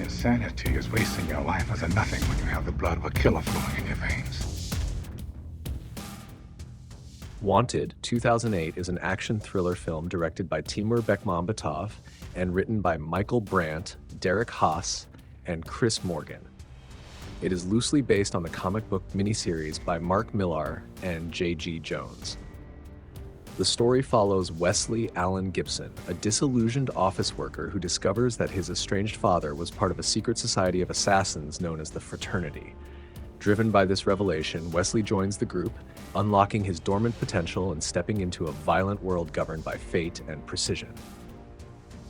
insanity is wasting your life as a nothing when you have the blood of a killer flowing in your veins. Wanted, 2008, is an action thriller film directed by Timur Bekmambetov and written by Michael Brandt, Derek Haas, and Chris Morgan. It is loosely based on the comic book miniseries by Mark Millar and J.G. Jones. The story follows Wesley Allen Gibson, a disillusioned office worker who discovers that his estranged father was part of a secret society of assassins known as the Fraternity. Driven by this revelation, Wesley joins the group, unlocking his dormant potential and stepping into a violent world governed by fate and precision.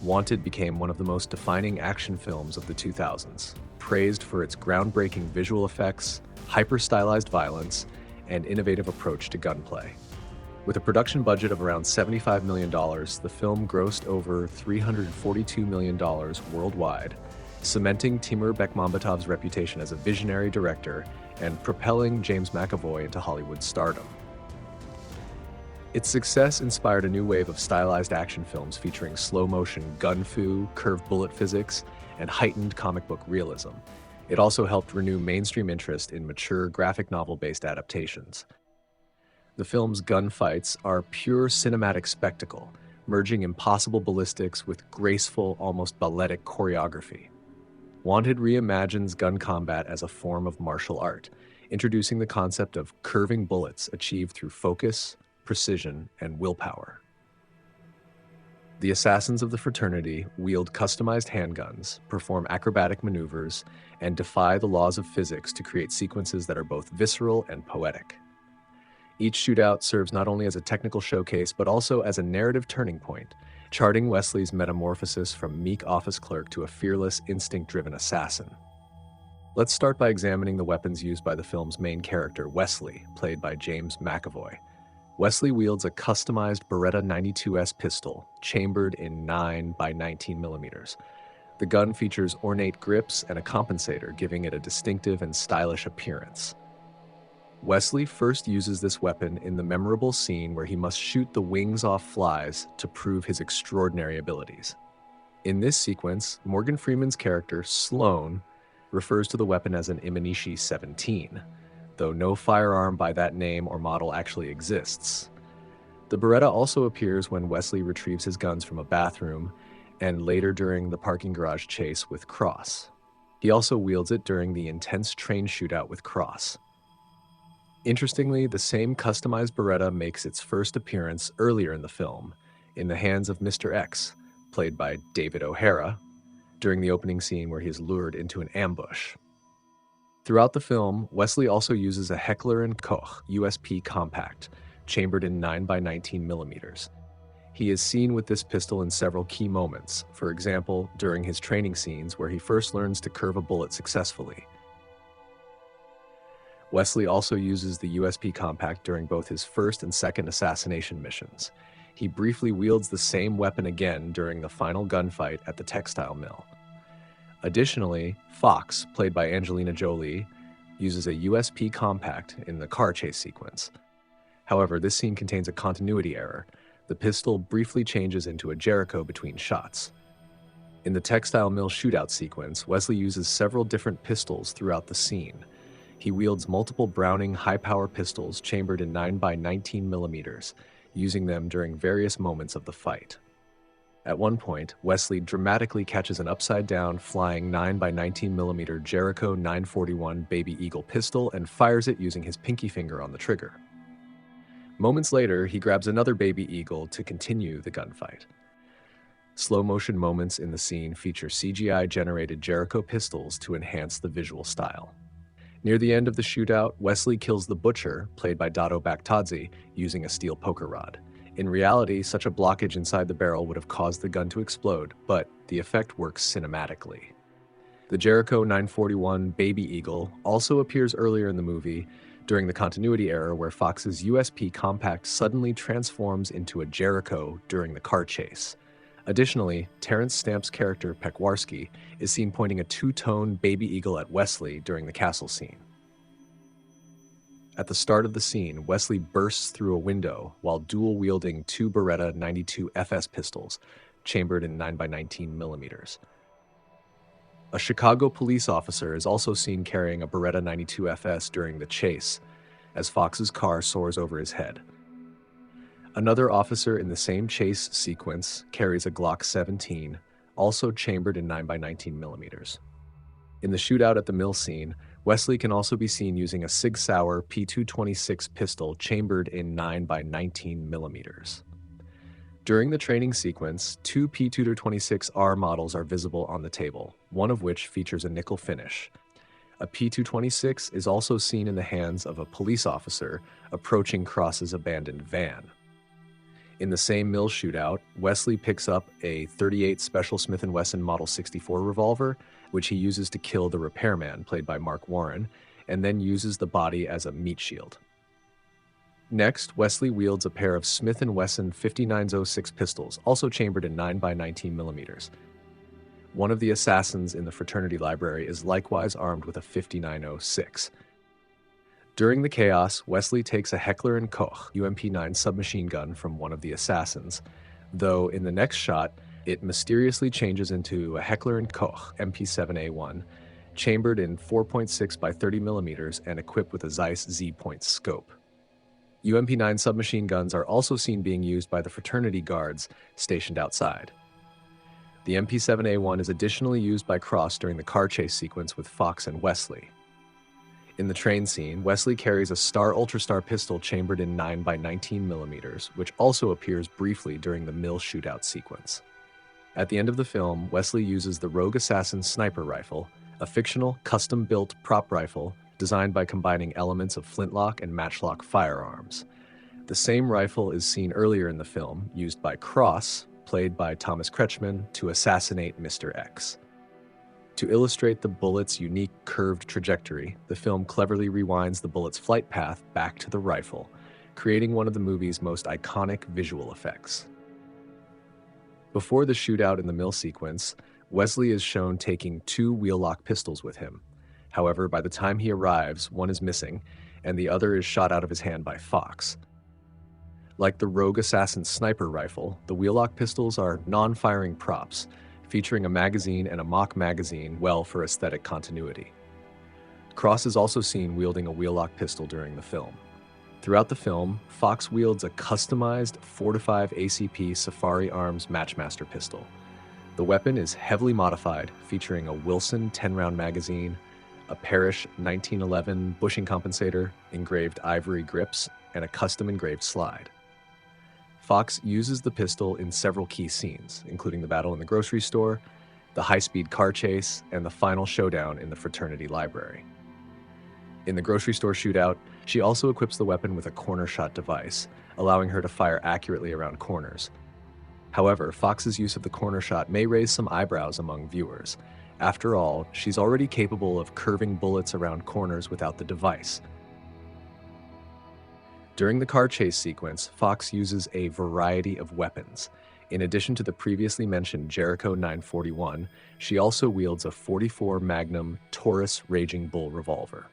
Wanted became one of the most defining action films of the 2000s, praised for its groundbreaking visual effects, hyper-stylized violence, and innovative approach to gunplay. With a production budget of around $75 million, the film grossed over $342 million worldwide, cementing Timur Bekmambetov's reputation as a visionary director and propelling James McAvoy into Hollywood stardom. Its success inspired a new wave of stylized action films featuring slow-motion gun-fu, curved bullet physics, and heightened comic book realism. It also helped renew mainstream interest in mature graphic novel-based adaptations. The film's gunfights are pure cinematic spectacle, merging impossible ballistics with graceful, almost balletic choreography. Wanted reimagines gun combat as a form of martial art, introducing the concept of curving bullets achieved through focus, precision, and willpower. The assassins of the Fraternity wield customized handguns, perform acrobatic maneuvers, and defy the laws of physics to create sequences that are both visceral and poetic. Each shootout serves not only as a technical showcase, but also as a narrative turning point, charting Wesley's metamorphosis from meek office clerk to a fearless, instinct-driven assassin. Let's start by examining the weapons used by the film's main character, Wesley, played by James McAvoy. Wesley wields a customized Beretta 92S pistol, chambered in 9x19mm. The gun features ornate grips and a compensator, giving it a distinctive and stylish appearance. Wesley first uses this weapon in the memorable scene where he must shoot the wings off flies to prove his extraordinary abilities. In this sequence, Morgan Freeman's character, Sloan, refers to the weapon as an Imanishi 17, though no firearm by that name or model actually exists. The Beretta also appears when Wesley retrieves his guns from a bathroom and later during the parking garage chase with Cross. He also wields it during the intense train shootout with Cross. Interestingly, the same customized Beretta makes its first appearance earlier in the film, in the hands of Mr. X, played by David O'Hara, during the opening scene where he is lured into an ambush. Throughout the film, Wesley also uses a Heckler & Koch USP compact, chambered in 9x19mm. He is seen with this pistol in several key moments, for example, during his training scenes where he first learns to curve a bullet successfully. Wesley also uses the USP compact during both his first and second assassination missions. He briefly wields the same weapon again during the final gunfight at the textile mill. Additionally, Fox, played by Angelina Jolie, uses a USP compact in the car chase sequence. However, this scene contains a continuity error. The pistol briefly changes into a Jericho between shots. In the textile mill shootout sequence, Wesley uses several different pistols throughout the scene. He wields multiple Browning high-power pistols chambered in 9x19mm, using them during various moments of the fight. At one point, Wesley dramatically catches an upside-down, flying 9x19mm Jericho 941 Baby Eagle pistol and fires it using his pinky finger on the trigger. Moments later, he grabs another Baby Eagle to continue the gunfight. Slow-motion moments in the scene feature CGI-generated Jericho pistols to enhance the visual style. Near the end of the shootout, Wesley kills the Butcher, played by Dado Baktadze, using a steel poker rod. In reality, such a blockage inside the barrel would have caused the gun to explode, but the effect works cinematically. The Jericho 941 Baby Eagle also appears earlier in the movie, during the continuity error where Fox's USP compact suddenly transforms into a Jericho during the car chase. Additionally, Terrence Stamp's character, Pekwarski, is seen pointing a two-tone Baby Eagle at Wesley during the castle scene. At the start of the scene, Wesley bursts through a window while dual-wielding two Beretta 92 FS pistols, chambered in 9x19mm. A Chicago police officer is also seen carrying a Beretta 92 FS during the chase, as Fox's car soars over his head. Another officer in the same chase sequence carries a Glock 17, also chambered in 9x19mm. In the shootout at the mill scene, Wesley can also be seen using a Sig Sauer P226 pistol chambered in 9x19mm. During the training sequence, two P226R models are visible on the table, one of which features a nickel finish. A P226 is also seen in the hands of a police officer approaching Cross's abandoned van. In the same mill shootout, Wesley picks up a .38 Special Smith & Wesson Model 64 revolver, which he uses to kill the repairman, played by Mark Warren, and then uses the body as a meat shield. Next, Wesley wields a pair of Smith & Wesson 5906 pistols, also chambered in 9x19mm. One of the assassins in the fraternity library is likewise armed with a 5906. During the chaos, Wesley takes a Heckler & Koch UMP-9 submachine gun from one of the assassins, though in the next shot, it mysteriously changes into a Heckler & Koch MP7A1, chambered in 4.6 by 30mm and equipped with a Zeiss Z-point scope. UMP-9 submachine guns are also seen being used by the fraternity guards stationed outside. The MP7A1 is additionally used by Cross during the car chase sequence with Fox and Wesley. In the train scene, Wesley carries a Star Ultrastar pistol chambered in 9x19mm, which also appears briefly during the mill shootout sequence. At the end of the film, Wesley uses the Rogue Assassin sniper rifle, a fictional, custom-built prop rifle designed by combining elements of flintlock and matchlock firearms. The same rifle is seen earlier in the film, used by Cross, played by Thomas Kretschmann, to assassinate Mr. X. To illustrate the bullet's unique curved trajectory, the film cleverly rewinds the bullet's flight path back to the rifle, creating one of the movie's most iconic visual effects. Before the shootout in the mill sequence, Wesley is shown taking two wheel-lock pistols with him. However, by the time he arrives, one is missing, and the other is shot out of his hand by Fox. Like the Rogue Assassin sniper rifle, the wheel-lock pistols are non-firing props, featuring a magazine and a mock magazine well for aesthetic continuity. Cross is also seen wielding a wheel-lock pistol during the film. Throughout the film, Fox wields a customized 4.5 ACP Safari Arms Matchmaster pistol. The weapon is heavily modified, featuring a Wilson 10-round magazine, a Parrish 1911 bushing compensator, engraved ivory grips, and a custom engraved slide. Fox uses the pistol in several key scenes, including the battle in the grocery store, the high-speed car chase, and the final showdown in the fraternity library. In the grocery store shootout, she also equips the weapon with a corner shot device, allowing her to fire accurately around corners. However, Fox's use of the corner shot may raise some eyebrows among viewers. After all, she's already capable of curving bullets around corners without the device. During the car chase sequence, Fox uses a variety of weapons. In addition to the previously mentioned Jericho 941, she also wields a .44 Magnum Taurus Raging Bull revolver.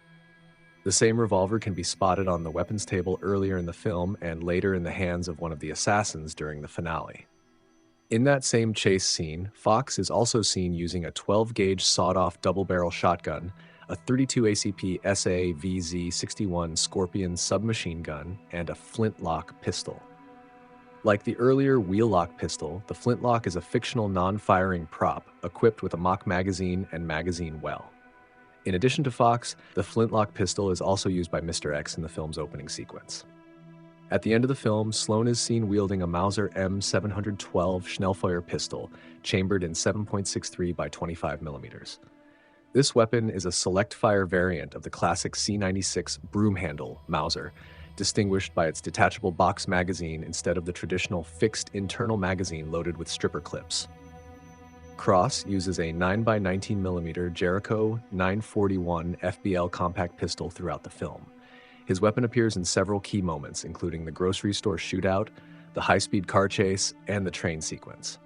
The same revolver can be spotted on the weapons table earlier in the film and later in the hands of one of the assassins during the finale. In that same chase scene, Fox is also seen using a 12-gauge sawed-off double-barrel shotgun, a .32 ACP SA VZ61 Scorpion submachine gun, and a flintlock pistol. Like the earlier wheel-lock pistol, the flintlock is a fictional non-firing prop equipped with a mock magazine and magazine well. In addition to Fox, the flintlock pistol is also used by Mr. X in the film's opening sequence. At the end of the film, Sloan is seen wielding a Mauser M712 Schnellfeuer pistol, chambered in 7.63 by 25mm. This weapon is a select-fire variant of the classic C96 broom-handle Mauser, distinguished by its detachable box magazine instead of the traditional fixed internal magazine loaded with stripper clips. Cross uses a 9x19mm Jericho 941 FBL compact pistol throughout the film. His weapon appears in several key moments, including the grocery store shootout, the high-speed car chase, and the train sequence.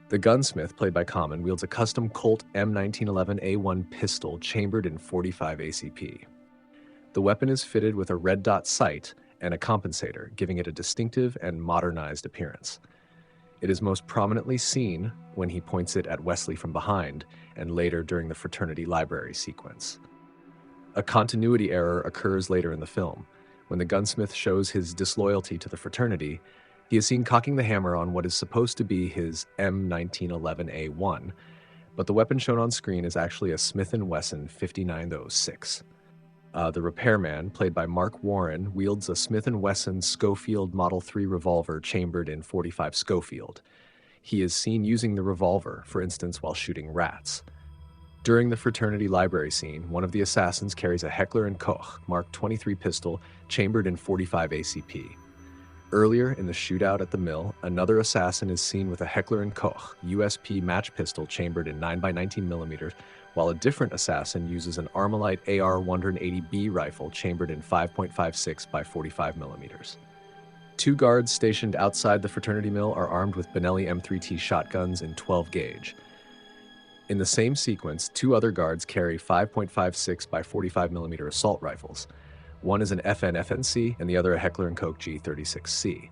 The gunsmith, played by Common, wields a custom Colt M1911A1 pistol chambered in .45 ACP. The weapon is fitted with a red dot sight and a compensator, giving it a distinctive and modernized appearance. It is most prominently seen when he points it at Wesley from behind, and later during the fraternity library sequence. A continuity error occurs later in the film. When the gunsmith shows his disloyalty to the fraternity, he is seen cocking the hammer on what is supposed to be his M1911A1, but the weapon shown on screen is actually a Smith & Wesson 5906. The repairman, played by Mark Warren, wields a Smith & Wesson Schofield Model 3 revolver chambered in .45 Schofield. He is seen using the revolver, for instance, while shooting rats. During the fraternity library scene, one of the assassins carries a Heckler & Koch Mark 23 pistol chambered in .45 ACP. Earlier in the shootout at the mill, another assassin is seen with a Heckler & Koch USP match pistol chambered in 9x19mm, while a different assassin uses an Armalite AR-180B rifle chambered in 5.56 by 45mm. Two guards stationed outside the fraternity mill are armed with Benelli M3T shotguns in 12 gauge. In the same sequence, two other guards carry 5.56 by 45mm assault rifles. One is an FN-FNC and the other a Heckler & Koch G36C.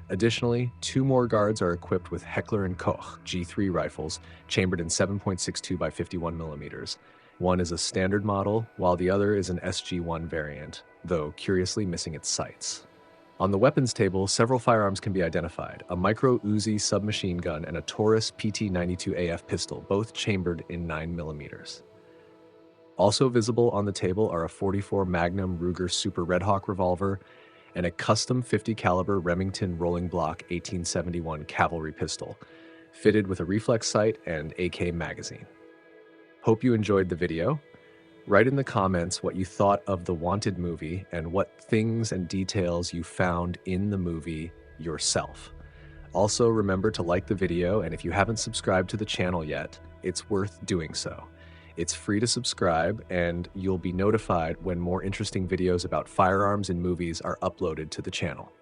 Additionally, two more guards are equipped with Heckler & Koch G3 rifles chambered in 7.62 by 51mm. One is a standard model, while the other is an SG-1 variant, though curiously missing its sights. On the weapons table, several firearms can be identified: a micro Uzi submachine gun and a Taurus PT-92AF pistol, both chambered in 9mm. Also visible on the table are a .44 Magnum Ruger Super Red Hawk revolver and a custom 50 caliber Remington Rolling Block 1871 cavalry pistol, fitted with a reflex sight and AK magazine. Hope you enjoyed the video. Write in the comments what you thought of the Wanted movie and what things and details you found in the movie yourself. Also, remember to like the video, and if you haven't subscribed to the channel yet, it's worth doing so. It's free to subscribe, and you'll be notified when more interesting videos about firearms and movies are uploaded to the channel.